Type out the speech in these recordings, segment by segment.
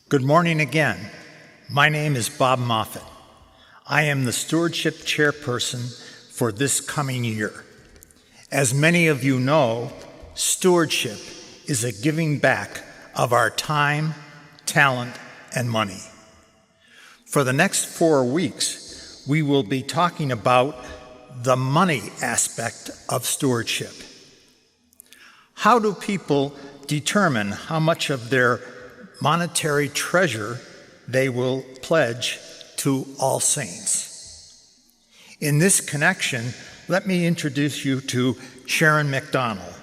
Good morning again. My name is Bob Moffett. I am the Stewardship Chairperson for this coming year. As many of you know, stewardship is a giving back of our time, talent, and money. For the next 4 weeks, we will be talking about the money aspect of stewardship. How do people determine how much of their monetary treasure they will pledge to All Saints? In this connection, let me introduce you to Sharon McDonald,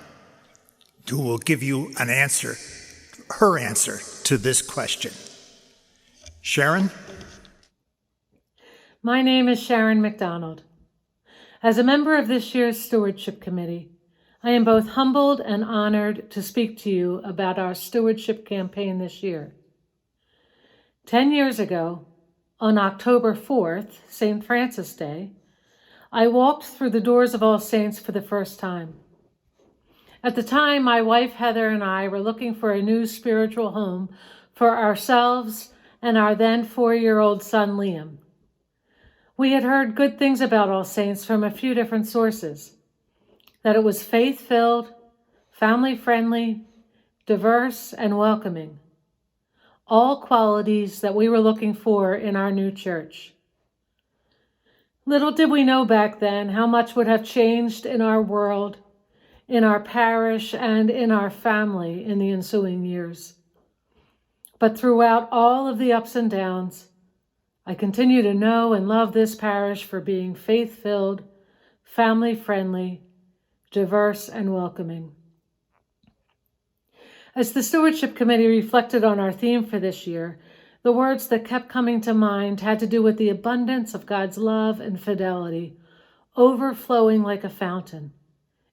who will give you her answer to this question. Sharon? My name is Sharon McDonald. As a member of this year's Stewardship Committee, I am both humbled and honored to speak to you about our stewardship campaign this year. 10 years ago, on October 4th, St. Francis Day, I walked through the doors of All Saints for the first time. At the time, my wife Heather and I were looking for a new spiritual home for ourselves and our then 4-year-old son Liam. We had heard good things about All Saints from a few different sources, that it was faith-filled, family-friendly, diverse, and welcoming, all qualities that we were looking for in our new church. Little did we know back then how much would have changed in our world, in our parish, and in our family in the ensuing years. But throughout all of the ups and downs, I continue to know and love this parish for being faith-filled, family-friendly, diverse, and welcoming. As the Stewardship Committee reflected on our theme for this year, the words that kept coming to mind had to do with the abundance of God's love and fidelity, overflowing like a fountain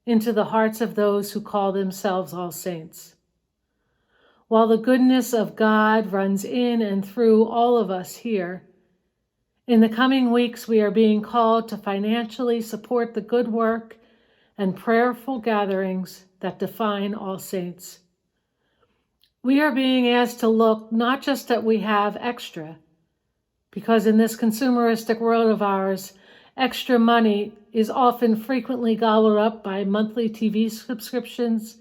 into the hearts of those who call themselves All Saints. While the goodness of God runs in and through all of us here, in the coming weeks we are being called to financially support the good work and prayerful gatherings that define All Saints. We are being asked to look not just that we have extra, because in this consumeristic world of ours, extra money is often frequently gobbled up by monthly TV subscriptions,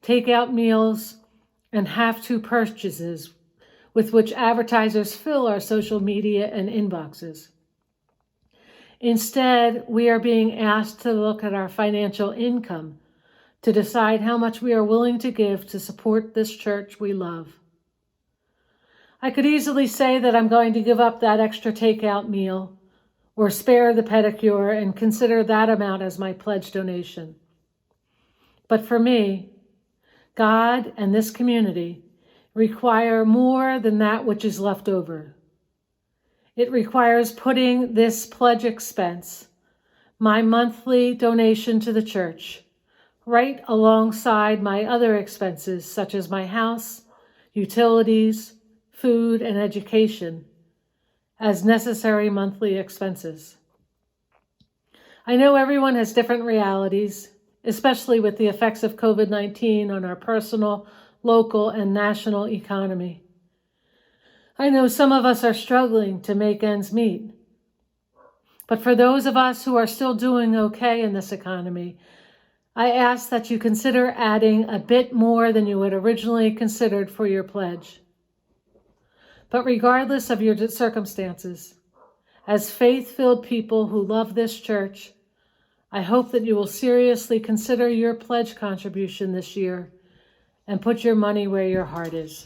takeout meals, and have-to purchases with which advertisers fill our social media and inboxes. Instead, we are being asked to look at our financial income to decide how much we are willing to give to support this church we love. I could easily say that I'm going to give up that extra takeout meal or spare the pedicure and consider that amount as my pledge donation. But for me, God and this community require more than that which is left over. It requires putting this pledge expense, my monthly donation to the church, right alongside my other expenses such as my house, utilities, food, and education as necessary monthly expenses. I know everyone has different realities, especially with the effects of COVID-19 on our personal, local, and national economy. I know some of us are struggling to make ends meet. But for those of us who are still doing okay in this economy, I ask that you consider adding a bit more than you had originally considered for your pledge. But regardless of your circumstances, as faith-filled people who love this church, I hope that you will seriously consider your pledge contribution this year and put your money where your heart is.